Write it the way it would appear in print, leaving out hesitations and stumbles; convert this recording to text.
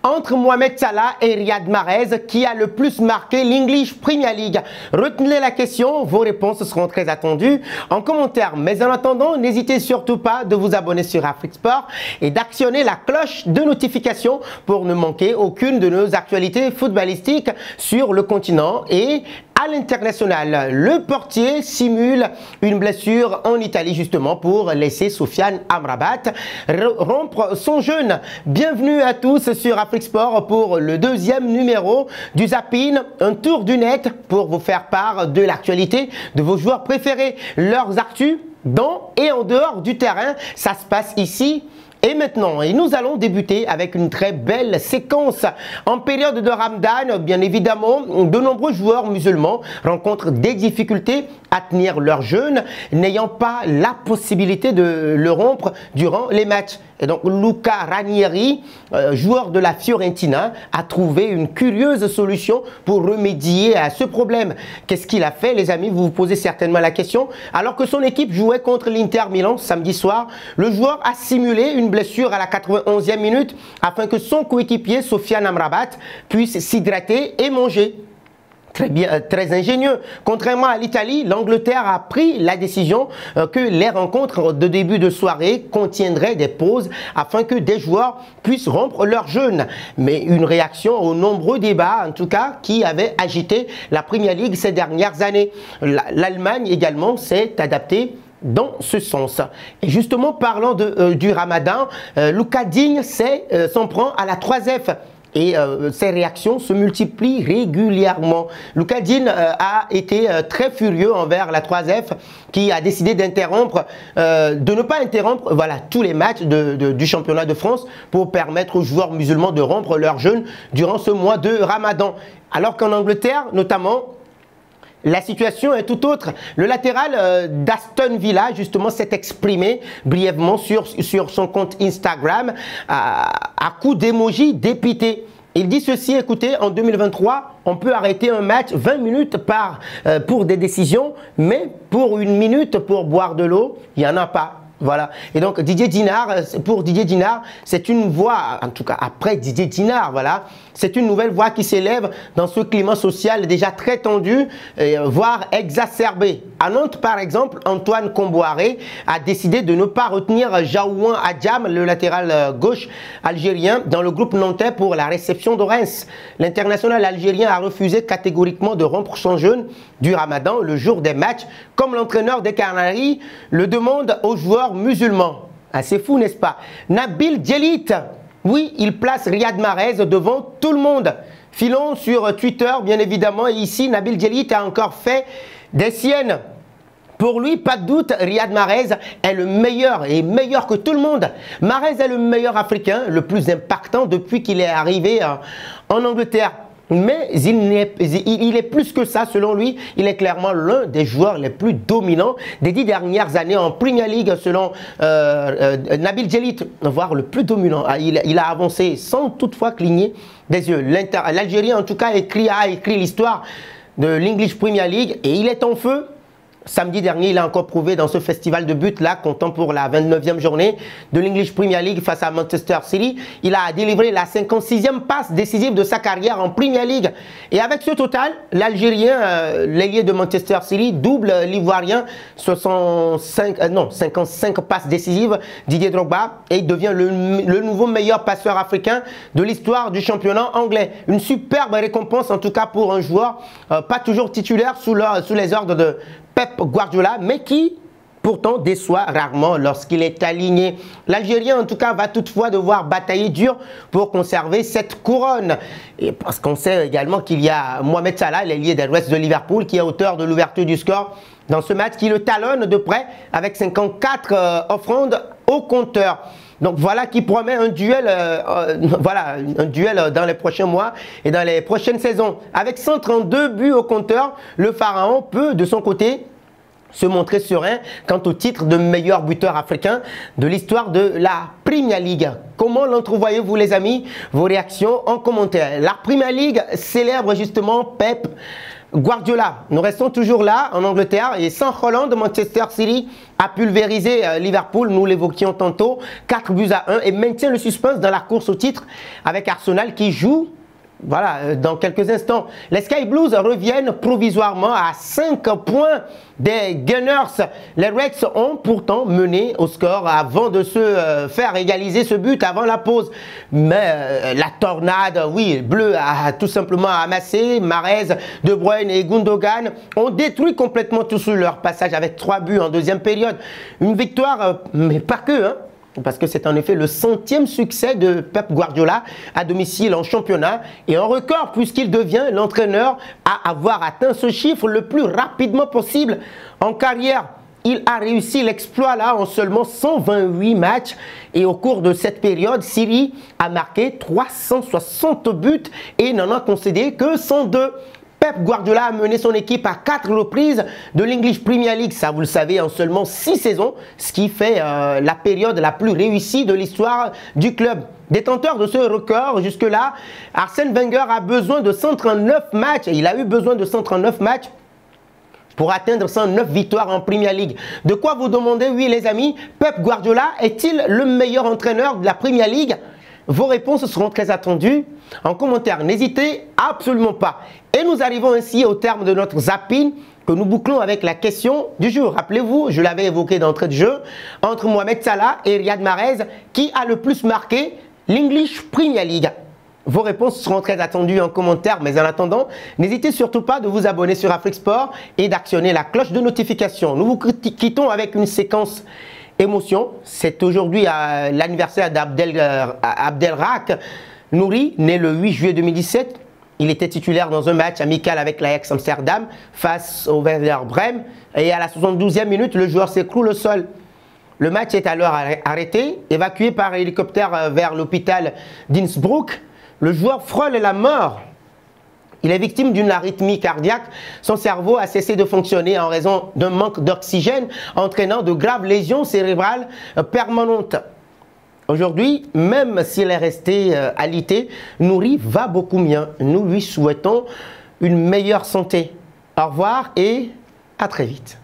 entre Mohamed Salah et Riyad Mahrez, qui a le plus marqué l'English Premier League? Retenez la question, vos réponses seront très attendues en commentaire. Mais en attendant, n'hésitez surtout pas de vous abonner sur Afrique Sport et d'actionner la cloche de notification pour ne manquer aucune de nos actualités footballistiques sur le continent et à l'international. Le portier simule une blessure en Italie justement pour laisser Sofiane Amrabat rompre son jeûne. Bienvenue à tous sur Afrique Sport pour le deuxième numéro du Zapping, un tour du net pour vous faire part de l'actualité de vos joueurs préférés, leurs actus dans et en dehors du terrain. Ça se passe ici et maintenant, et nous allons débuter avec une très belle séquence. En période de Ramadan, bien évidemment, de nombreux joueurs musulmans rencontrent des difficultés à tenir leur jeûne, n'ayant pas la possibilité de le rompre durant les matchs. Et donc Luca Ranieri, joueur de la Fiorentina, a trouvé une curieuse solution pour remédier à ce problème. Qu'est-ce qu'il a fait, les amis? Vous vous posez certainement la question. Alors que son équipe jouait contre l'Inter Milan samedi soir, le joueur a simulé une blessure à la 91e minute afin que son coéquipier Sofiane Amrabat puisse s'hydrater et manger. Très bien, très ingénieux. Contrairement à l'Italie, l'Angleterre a pris la décision que les rencontres de début de soirée contiendraient des pauses afin que des joueurs puissent rompre leur jeûne. Mais une réaction aux nombreux débats, en tout cas, qui avaient agité la Premier League ces dernières années. L'Allemagne également s'est adaptée dans ce sens. Et justement, parlant du Ramadan, Lucas Digne s'en prend à la 3F. Et ces réactions se multiplient régulièrement. Lucas Digne a été très furieux envers la 3F qui a décidé d'interrompre, de ne pas interrompre tous les matchs du championnat de France pour permettre aux joueurs musulmans de rompre leur jeûne durant ce mois de Ramadan. Alors qu'en Angleterre, notamment, la situation est tout autre. Le latéral d'Aston Villa, justement, s'est exprimé brièvement sur son compte Instagram à coup d'émoji dépité. Il dit ceci, écoutez, en 2023, on peut arrêter un match 20 minutes pour des décisions, mais pour une minute pour boire de l'eau, il n'y en a pas. Voilà. Et donc Didier Dinard, pour Didier Dinard, c'est une voix, en tout cas après Didier Dinard, voilà, c'est une nouvelle voix qui s'élève dans ce climat social déjà très tendu, voire exacerbé. À Nantes, par exemple, Antoine Comboiré a décidé de ne pas retenir Jaouan Adjam, le latéral gauche algérien, dans le groupe nantais pour la réception de Reims. L'international algérien a refusé catégoriquement de rompre son jeûne du Ramadan le jour des matchs, comme l'entraîneur des Canaries le demande aux joueurs musulmans. Ah, c'est fou, n'est-ce pas? Nabil Djellit, oui, il place Riyad Mahrez devant tout le monde. Filons sur Twitter, bien évidemment, et ici, Nabil Djellit a encore fait des siennes. Pour lui, pas de doute, Riyad Mahrez est le meilleur et meilleur que tout le monde. Mahrez est le meilleur africain, le plus impactant depuis qu'il est arrivé en Angleterre. Mais il est plus que ça, selon lui. Il est clairement l'un des joueurs les plus dominants des 10 dernières années en Premier League, selon Nabil Djellit, voire le plus dominant. Il a avancé sans toutefois cligner des yeux. L'Algérie, en tout cas, a écrit l'histoire de l'English Premier League et il est en feu. Samedi dernier, il a encore prouvé dans ce festival de buts là, comptant pour la 29e journée de l'English Premier League face à Manchester City. Il a délivré la 56e passe décisive de sa carrière en Premier League. Et avec ce total, l'Algérien, l'ailier de Manchester City, double l'Ivoirien, 55 passes décisives, Didier Drogba, et il devient le nouveau meilleur passeur africain de l'histoire du championnat anglais. Une superbe récompense en tout cas pour un joueur pas toujours titulaire sous les ordres de Pep Guardiola, mais qui pourtant déçoit rarement lorsqu'il est aligné. L'Algérien, en tout cas, va toutefois devoir batailler dur pour conserver cette couronne. Et parce qu'on sait également qu'il y a Mohamed Salah, l'ailier des Reds de Liverpool, qui est auteur de l'ouverture du score dans ce match, qui le talonne de près avec 54 offrandes au compteur. Donc voilà qui promet un duel, un duel dans les prochains mois et dans les prochaines saisons. Avec 132 buts au compteur, le Pharaon peut de son côté se montrer serein quant au titre de meilleur buteur africain de l'histoire de la Premier League. Comment l'entrevoyez-vous les amis? Vos réactions en commentaire. La Premier League célèbre justement Pep Guardiola, nous restons toujours là en Angleterre et sans Hollande, Manchester City a pulvérisé Liverpool, nous l'évoquions tantôt, 4-1 et maintient le suspense dans la course au titre avec Arsenal qui joue. Voilà, dans quelques instants, les Sky Blues reviennent provisoirement à 5 points des Gunners. Les Reds ont pourtant mené au score avant de se faire égaliser ce but avant la pause. Mais la tornade, oui, bleue a tout simplement amassé. Mahrez, De Bruyne et Gundogan ont détruit complètement tout sur leur passage avec 3 buts en deuxième période. Une victoire, mais pas que, hein. Parce que c'est en effet le 100e succès de Pep Guardiola à domicile en championnat et un record puisqu'il devient l'entraîneur à avoir atteint ce chiffre le plus rapidement possible en carrière. Il a réussi l'exploit là en seulement 128 matchs et au cours de cette période, City a marqué 360 buts et n'en a concédé que 102. Pep Guardiola a mené son équipe à 4 reprises de l'English Premier League, ça vous le savez, en seulement 6 saisons, ce qui fait la période la plus réussie de l'histoire du club. Détenteur de ce record jusque-là, Arsène Wenger a besoin de 139 matchs, et il a eu besoin de 139 matchs pour atteindre 109 victoires en Premier League. De quoi vous demandez, oui les amis, Pep Guardiola est-il le meilleur entraîneur de la Premier League? Vos réponses seront très attendues en commentaire. N'hésitez absolument pas. Et nous arrivons ainsi au terme de notre zapping que nous bouclons avec la question du jour. Rappelez-vous, je l'avais évoqué d'entrée de jeu, entre Mohamed Salah et Riyad Mahrez, qui a le plus marqué l'English Premier League? Vos réponses seront très attendues en commentaire, mais en attendant, n'hésitez surtout pas de vous abonner sur Afrique Sport et d'actionner la cloche de notification. Nous vous quittons avec une séquence émotion. C'est aujourd'hui l'anniversaire d'Abdelrak Nouri, né le 8 juillet 2017. Il était titulaire dans un match amical avec l'Ajax Amsterdam face au Werder Brême. Et à la 72e minute, le joueur s'écroule au sol. Le match est alors arrêté, évacué par hélicoptère vers l'hôpital d'Innsbruck. Le joueur frôle la mort. Il est victime d'une arythmie cardiaque. Son cerveau a cessé de fonctionner en raison d'un manque d'oxygène, entraînant de graves lésions cérébrales permanentes. Aujourd'hui, même s'il est resté alité, Nouri va beaucoup mieux. Nous lui souhaitons une meilleure santé. Au revoir et à très vite.